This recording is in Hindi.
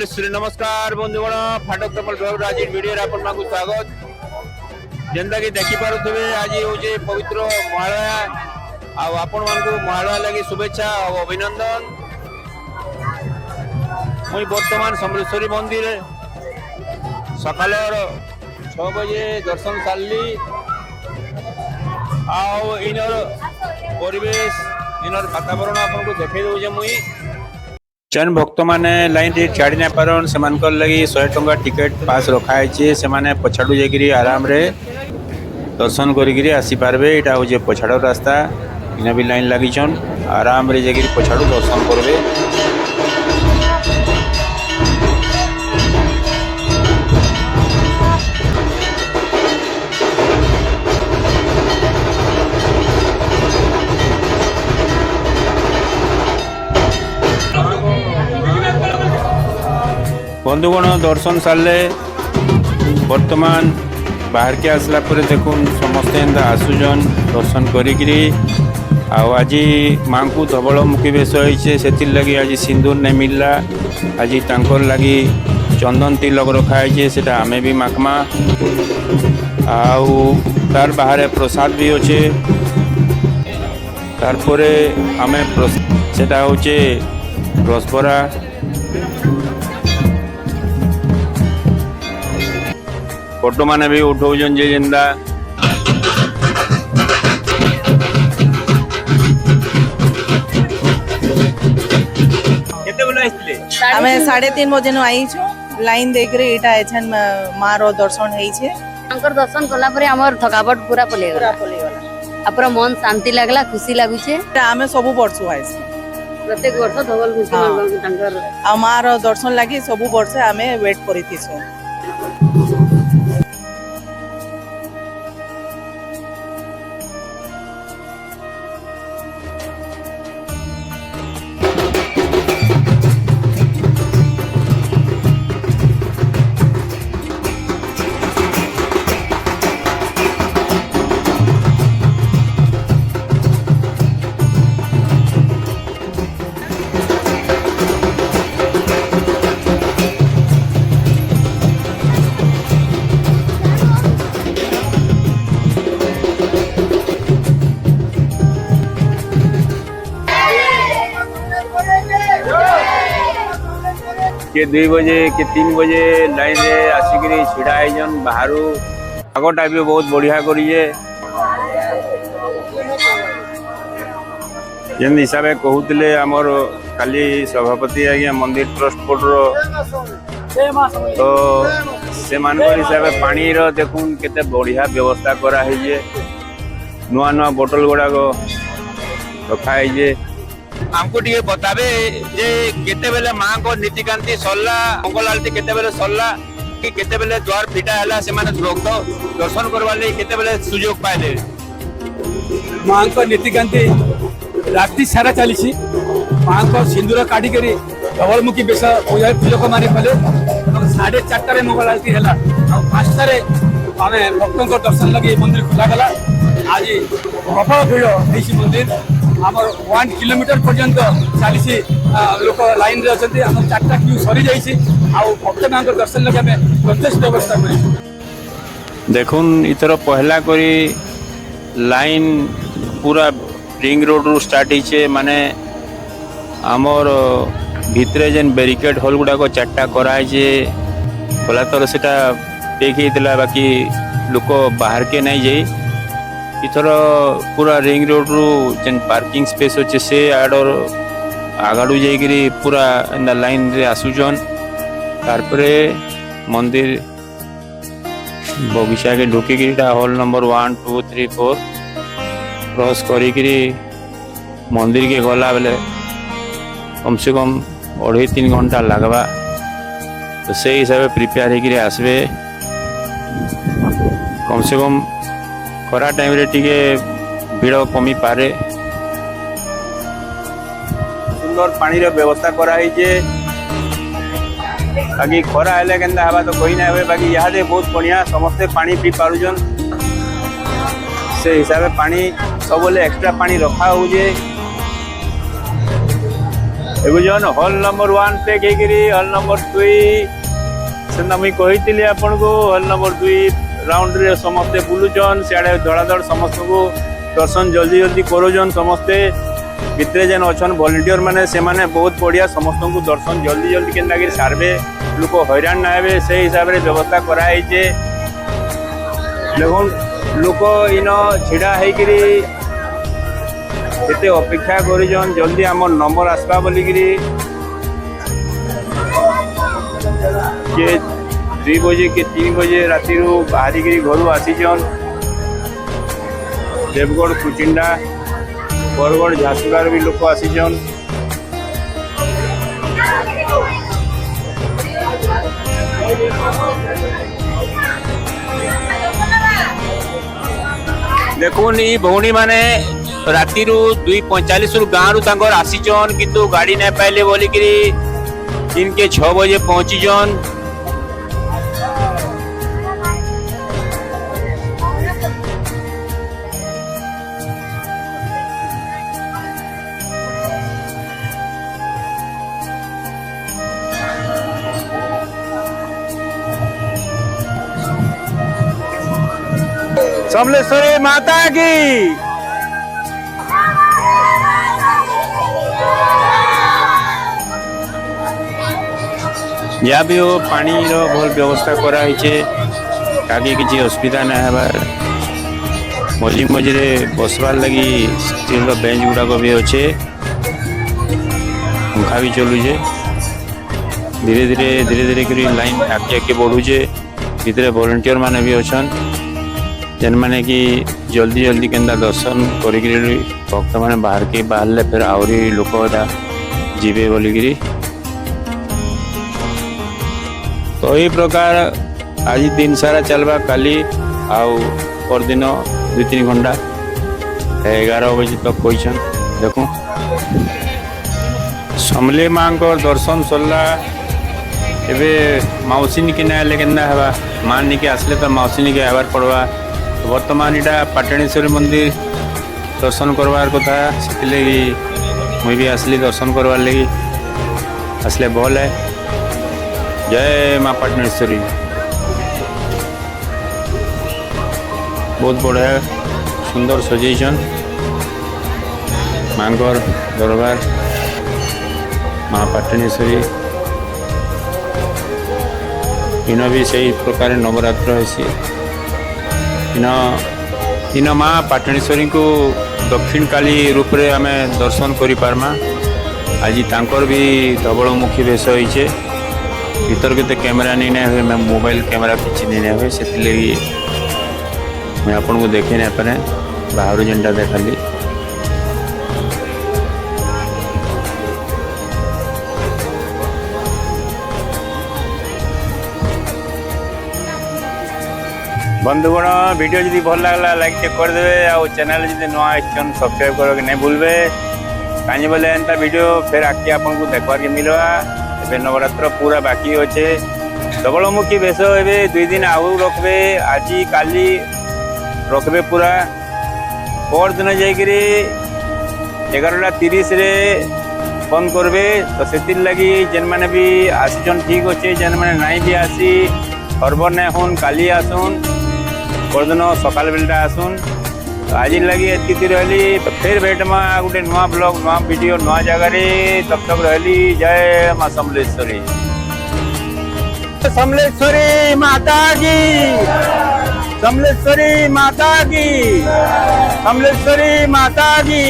श्री नमस्कार बंधुगण फाटक कमल ब्लॉग आज वीडियो आपन मानकु स्वागत। जेंदा कि देखि पारुथबे आज होजे पवित्र महालया आ आपन मानकु महालया लागि शुभेच्छा और अभिनंदन। मुई वर्तमान समलेश्वरी मंदिर सकाल 6 बजे दर्शन सारली आ इनर परिवेश इनर वातावरण आपन को देखै दउजे। मुई जन भक्त मैंने लाइन रे छाड़ी ना पारन से लगी 100 टंका टिकेट पास रखाई से माने पछाड़ू जाकरी आराम रे दर्शन करी आसी पारबे। एटा हो जे पछाड़ रास्ता इना भी लाइन लगी छन आराम रे जाकरी पछाड़ू दर्शन करबे। बंधुगण दर्शन सारे वर्तमान बाहर के आसला पर देखुन समस्ते एंदा आसुजन दर्शन करी आज माँ को धवल मुखी बेश होइछे सेतिर लगी आज सिंदूर नहीं मिलला। आज तांकर लगी चंदन तिलक रखाई सेटा आमे भी माखमा आउ तार बाहर प्रसाद भी अच्छे तारपरे आमे सेटा होचे रसबरा फोटो माने भी उठाउजन जे जेंदा केते बोला आइले हमें 3:30 बजे न आई छु लाइन देख रे एटा एछन मां रो दर्शन हेई छे। अंकर दर्शन कला परे हमर थकावट पूरा पले गला अपरा मन शांति लागला खुशी लागु छे। हमें सब वर्ष आइस प्रत्येक वर्ष धवल खुशी मन तांकर मां रो दर्शन लागि सब वर्ष हमें वेट करिति छु। के 2 बजे के 3 बजे लाइन रे आसिकरी छिड़ा आइजन बाहरु आगटा भी बहुत बढ़िया करिए जेन हिसाब कहूले आमर खाली सभापति आज्ञा मंदिर ट्रस्ट बोर्ड रो तो से मान हिसाब पानी रो देखुन केते बढ़िया व्यवस्था करा है नुआ नुआ बोतल गुड़ा रखा है। हमको टे बताबे जे केते बेले मां को नीतिकांति सरला मंगल आरती केते बेले सरला कि केते बेले द्वार फिटा हला से माने भक्त दर्शन करवा ले केते बेले सुयोग पाइले। मां को नीतिकांति राति सारा चली मां को सिंदूर काटी करी धवलमुखी बेश लोक माने कले 4:30 मंगल आरती हला आ 5 आमे भक्तों को दर्शन लगे मंदिर खुला गला। आज प्रबल भीड़ होइछि मंदिर आमर 1 किलोमीटर पर्यंत चली लोक लाइन रे अछंती हम 4टा क्यू सरी जाइछि आ भक्त मां को दर्शन लगे हमें प्रत्यक्ष व्यवस्था करी देखुन इतर पहला करी लाइन पूरा रिंग रोड रू स्टार्ट हिचे माने आमर भितरे जेन बैरिकेड होल गुडा को 4टा कराई जे बोला तर सेटा टेक हेतला बाकी लोक बाहर के नहीं जाई इथर पूरा रिंग रोड रू जेन पार्किंग स्पेस अच्छे से आडर आगाड़ू जाकरी पूरा लाइन रे आसुजन तारपरे मंदिर बगीचा के ढुकी हॉल नंबर 1 2 3 4 क्रॉस करी मंदिर के गला बेले कम से कम 2.5-3 घंटा लगवा तो से हिसाब प्रिपेयर होकर आसबे। कम से कम खरा टाइम रे टिके भीड़ कमी पारे सुंदर पानी रे व्यवस्था कराई जे बाकी खरा हेले केंदा हवा तो कोई ना होए बाकी यहाँ दे बहुत बढ़िया समस्ते पानी पी पारुजन से हिसाब से पानी सब एक्स्ट्रा पानी रखा हो जे देखुन हल नंबर 1 पे कहीकि हल नंबर 2 से मुई कही आपन को हल नंबर 2 राउंड रे समस्ते बुलुचन सियाड़े धड़ाधड़ समस्त को दर्शन जल्दी जल्दी करोजन समस्ते भितरे जेन अच्छन वॉलंटियर माने से माने बहुत बढ़िया समस्त को दर्शन जल्दी जल्दी केनता कि सार्वे लोक हैरान ना हे से हिसाब से व्यवस्था कराई देखुन लोक इन छिड़ा होकरी केते अपेक्षा करिजन जल्दी आम नंबर आसबा बोलिकी के 2 बजे के 3 बजे राति बाहरी घर आसीजन देवगढ़ कुचिंडा बरगढ़ झारसुगार भी लोक आसीजन देखुन ये भौणी माने राति 2:45 गाँव रु आसीचन किंतु गाड़ी नहीं पाइले बोलिकी इनके 6 बजे पहुंचीजन समलेश्वरी माता की या भी हो पानी रो भल व्यवस्था कराई ताकि किसी असुविधा ना हबार मझी मझे बसवार लगी स्टील बेंच गुड़ाक भी अच्छे पंखा भी चलुचे धीरे धीरे कर लाइन आगे आगे बढ़ुचे भितर वॉलंटियर माने भी अच्छन जेन माने कि जल्दी जल्दी केंदा दर्शन करी भक्त माने बाहर के बाहर फिर आहरी लोक जीवे बोलिकी तो यही प्रकार आज दिन सारा चलवा काली आउ परदिन 2-3 घंटा 11 बजे तक कहन देखो समले माँ को दर्शन सरला एबे मौसी के ना ले केना हवा मान निके आसले तो मौसी के आवार पड़वा वर्तमान इटा पाटणेश्वरी मंदिर दर्शन करवार कथा से मुई भी आसली दर्शन करवार लगी आसले भल है जय माँ पाटणेश्वरी बहुत बढ़िया सुंदर सजेसन मांगर दरबार माँ पाटणेश्वरी इन भी सही प्रकार नवरात्र है इन माँ पाटणेश्वरी को दक्षिण काली रूप रे आमे दर्शन करि पारमा आज तांकर भी धवलमुखी वेश होइछे भीतर के कैमरा नहीं ना हुए मैं मोबाइल कैमरा किसी नहीं हुए से मैं आपन को देखे नहीं पारे बाहर जेनटा देखली बंधुगण वीडियो जदि भल लगला लाइक करदे आ चैनल जदि नुआ आइछन सब्सक्राइब करके नहीं भूलबे कहीं बोले एंता वीडियो फिर आके आपन को देखबार के मिलवा एबे नवरात्र पूरा बाकी अच्छे धवलमुखी वेश ए 2 दिन आउ रखबे आज काली रखबे पूरा पर दिन जाकि 11:30 रे बंद करबे तो से लगी जेन मैंने भी आसीचन ठीक अच्छे जेन मैंने नहीं भी आसी खरबर नहीं हन काली आसुन परदिन सकाल बेलटा आसुन आज लगी एति रही फिर भेटमा गोटे नुआ ब्लॉग नुआ वीडियो नुआ जगह तब तक रही जय माँ समलेश्वरी समलेश्वरी माता की समलेश्वरी माता की समलेश्वरी माता की।